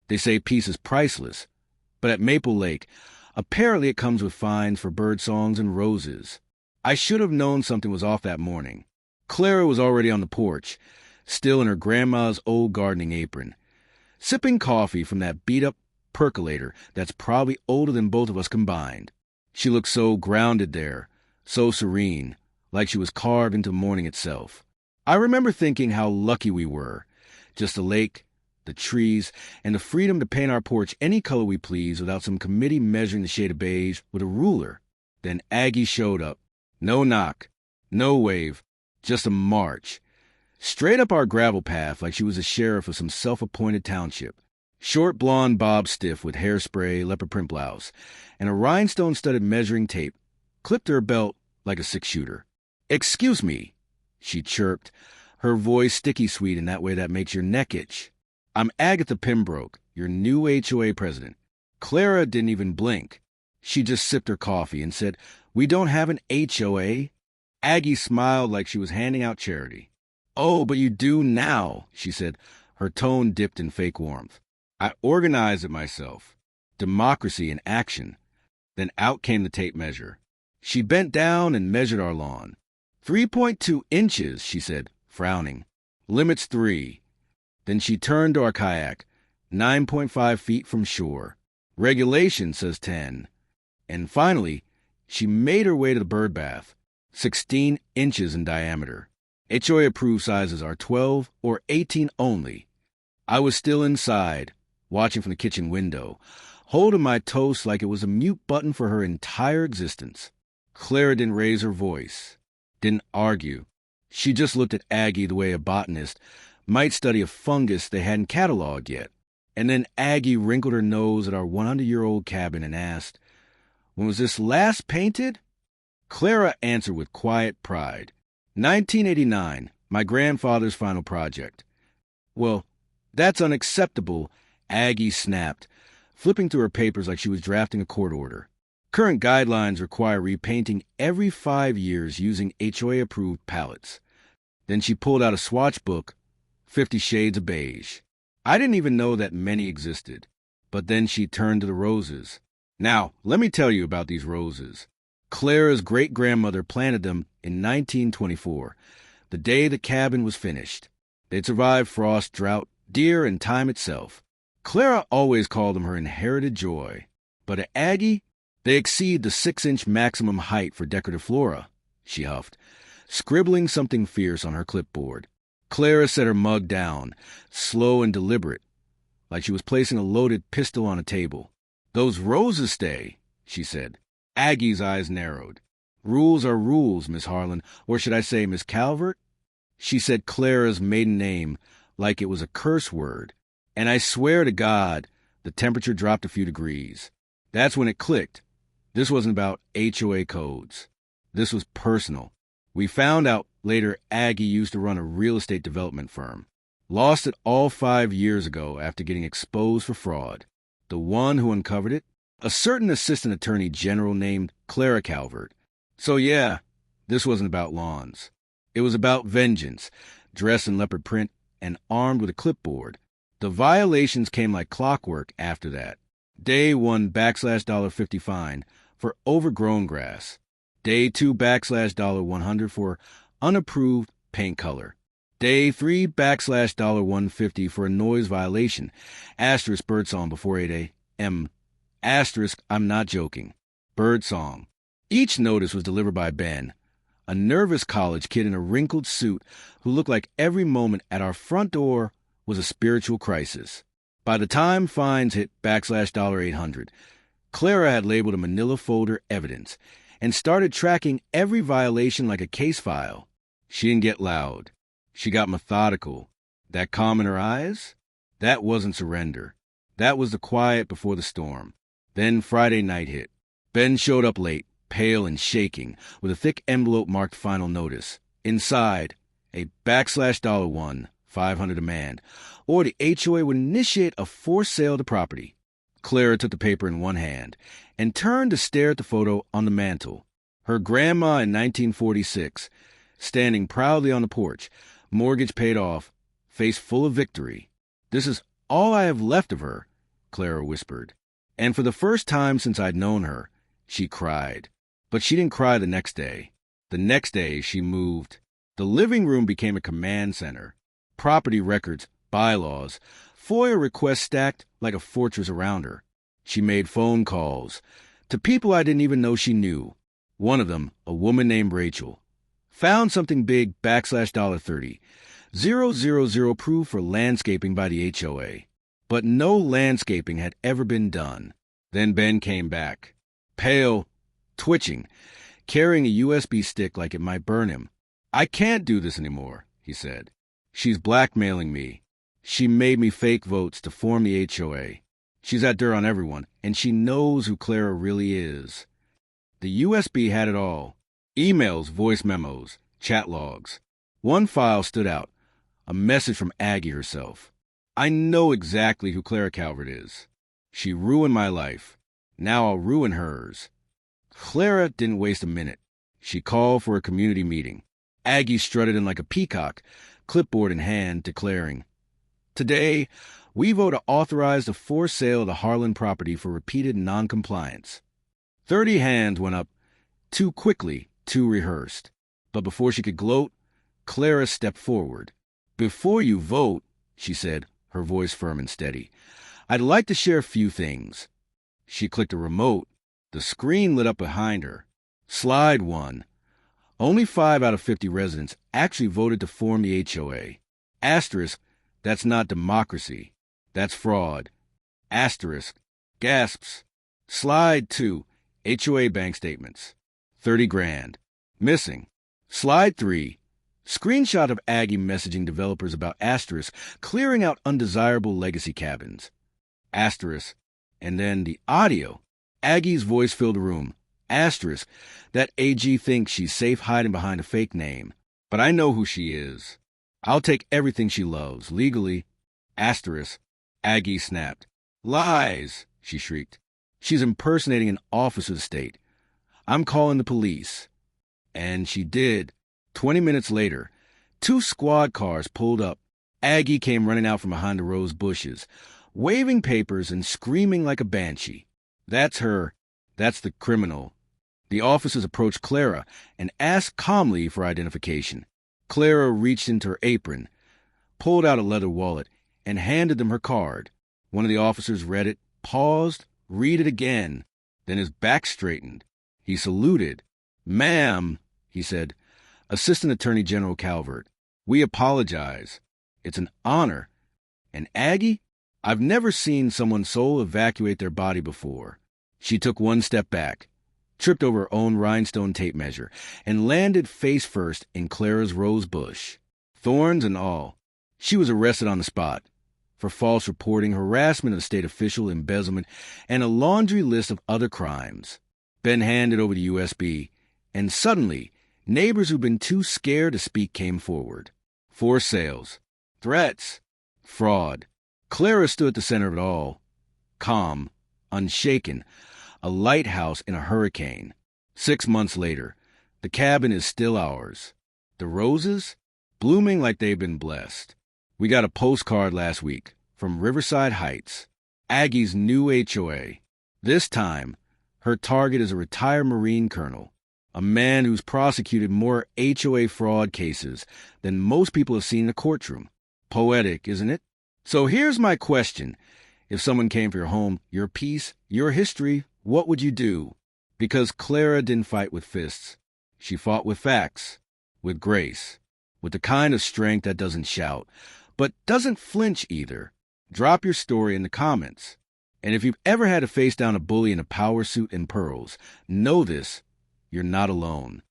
They say peace is priceless, but at Maple Lake, apparently it comes with fines for bird songs and roses. I should have known something was off that morning. Clara was already on the porch, still in her grandma's old gardening apron, sipping coffee from that beat-up percolator that's probably older than both of us combined. She looked so grounded there, so serene, like she was carved into morning itself. I remember thinking how lucky we were. Just the lake, the trees, and the freedom to paint our porch any color we please without some committee measuring the shade of beige with a ruler. Then Aggie showed up. No knock, no wave, just a march. Straight up our gravel path like she was a sheriff of some self-appointed township. Short blonde bob stiff with hairspray, leopard print blouse, and a rhinestone-studded measuring tape, clipped to her belt like a six-shooter. "Excuse me," she chirped, her voice sticky sweet in that way that makes your neck itch. "I'm Agatha Pembroke, your new HOA president." Clara didn't even blink. She just sipped her coffee and said, "We don't have an HOA." Aggie smiled like she was handing out charity. "Oh, but you do now," she said, her tone dipped in fake warmth. "I organized it myself. Democracy in action." Then out came the tape measure. She bent down and measured our lawn. 3.2 inches, she said, frowning. "Limit's 3. Then she turned to our kayak, 9.5 feet from shore. "Regulation says 10. And finally, she made her way to the bird bath, 16 inches in diameter. HOA-approved sizes are 12 or 18 only. I was still inside, watching from the kitchen window, holding my toast like it was a mute button for her entire existence. Clara didn't raise her voice, didn't argue. She just looked at Aggie the way a botanist might study a fungus they hadn't cataloged yet. And then Aggie wrinkled her nose at our 100-year-old cabin and asked, "When was this last painted?" Clara answered with quiet pride. 1989, my grandfather's final project. "Well, that's unacceptable," Aggie snapped, flipping through her papers like she was drafting a court order. "Current guidelines require repainting every 5 years using HOA-approved palettes." Then she pulled out a swatch book, 50 Shades of Beige. I didn't even know that many existed. But then she turned to the roses. "Now, let me tell you about these roses. Clara's great-grandmother planted them in 1924, the day the cabin was finished. They'd survived frost, drought, deer, and time itself. Clara always called them her inherited joy. But at Aggie, they exceed the 6-inch maximum height for decorative flora," she huffed, scribbling something fierce on her clipboard. Clara set her mug down, slow and deliberate, like she was placing a loaded pistol on a table. "Those roses stay," she said. Aggie's eyes narrowed. "Rules are rules, Miss Harlan, or should I say Miss Calvert?" She said Clara's maiden name like it was a curse word, and I swear to God, the temperature dropped a few degrees. That's when it clicked. This wasn't about HOA codes. This was personal. We found out later Aggie used to run a real estate development firm. Lost it all 5 years ago after getting exposed for fraud. The one who uncovered it? A certain assistant attorney general named Clara Calvert. So yeah, this wasn't about lawns. It was about vengeance, dressed in leopard print and armed with a clipboard. The violations came like clockwork after that. Day 1 $50 fine for overgrown grass. Day 2 $100 for unapproved paint color. Day 3 $150 for a noise violation. Asterisk birdsong before 8 a.m. Asterisk, I'm not joking. Birdsong. Each notice was delivered by Ben, a nervous college kid in a wrinkled suit who looked like every moment at our front door was a spiritual crisis. By the time fines hit $800, Clara had labeled a manila folder evidence and started tracking every violation like a case file. She didn't get loud. She got methodical. That calm in her eyes? That wasn't surrender. That was the quiet before the storm. Then Friday night hit. Ben showed up late, pale and shaking, with a thick envelope marked final notice. Inside, a $1, $500 demand, or the HOA would initiate a forced sale of the property. Clara took the paper in one hand and turned to stare at the photo on the mantel. Her grandma in 1946, standing proudly on the porch, mortgage paid off, face full of victory. This is all I have left of her, Clara whispered. And for the first time since I'd known her, she cried. But she didn't cry the next day. The next day, she moved. The living room became a command center. Property records, bylaws, FOIA requests stacked like a fortress around her. She made phone calls to people I didn't even know she knew. One of them, a woman named Rachel. Found something big $30. 000 approved for landscaping by the HOA. But no landscaping had ever been done. Then Ben came back. Pale, twitching, carrying a USB stick like it might burn him. I can't do this anymore, he said. She's blackmailing me. She made me fake votes to form the HOA. She's at dirt on everyone, and she knows who Clara really is. The USB had it all. Emails, voice memos, chat logs. One file stood out. A message from Aggie herself. I know exactly who Clara Calvert is. She ruined my life. Now I'll ruin hers. Clara didn't waste a minute. She called for a community meeting. Aggie strutted in like a peacock, clipboard in hand, declaring, Today, we vote to authorize the forced sale of the Harlan property for repeated noncompliance. 30 hands went up, too quickly, too rehearsed. But before she could gloat, Clara stepped forward. Before you vote, she said, her voice firm and steady, I'd like to share a few things. She clicked a remote. The screen lit up behind her. Slide 1. Only 5 out of 50 residents actually voted to form the HOA. Asterisk, that's not democracy. That's fraud. Asterisk, gasps. Slide 2. HOA bank statements. 30 grand. Missing. Slide 3. Screenshot of Aggie messaging developers about asterisk clearing out undesirable legacy cabins. Asterisk. And then the audio. Aggie's voice filled the room. Asterisk. That AG thinks she's safe hiding behind a fake name. But I know who she is. I'll take everything she loves, legally. Asterisk. Aggie snapped. Lies, she shrieked. She's impersonating an officer of the state. I'm calling the police. And she did. 20 minutes later, 2 squad cars pulled up. Aggie came running out from behind the rose bushes, waving papers and screaming like a banshee. That's her. That's the criminal. The officers approached Clara and asked calmly for identification. Clara reached into her apron, pulled out a leather wallet, and handed them her card. One of the officers read it, paused, read it again. Then his back straightened. He saluted. Ma'am, he said, Assistant Attorney General Calvert, we apologize. It's an honor. And Aggie? I've never seen someone so evacuate their body before. She took one step back, tripped over her own rhinestone tape measure, and landed face first in Clara's rose bush. Thorns and all. She was arrested on the spot for false reporting, harassment of state official, embezzlement, and a laundry list of other crimes. Ben handed over the USB, and suddenly, neighbors who'd been too scared to speak came forward. Forced sales. Threats. Fraud. Clara stood at the center of it all. Calm. Unshaken. A lighthouse in a hurricane. 6 months later, the cabin is still ours. The roses? Blooming like they've been blessed. We got a postcard last week from Riverside Heights. Aggie's new HOA. This time, her target is a retired Marine colonel. A man who's prosecuted more HOA fraud cases than most people have seen in a courtroom. Poetic, isn't it? So here's my question. If someone came for your home, your peace, your history, what would you do? Because Clara didn't fight with fists. She fought with facts, with grace, with the kind of strength that doesn't shout, but doesn't flinch either. Drop your story in the comments. And if you've ever had to face down a bully in a power suit and pearls, know this. You're not alone.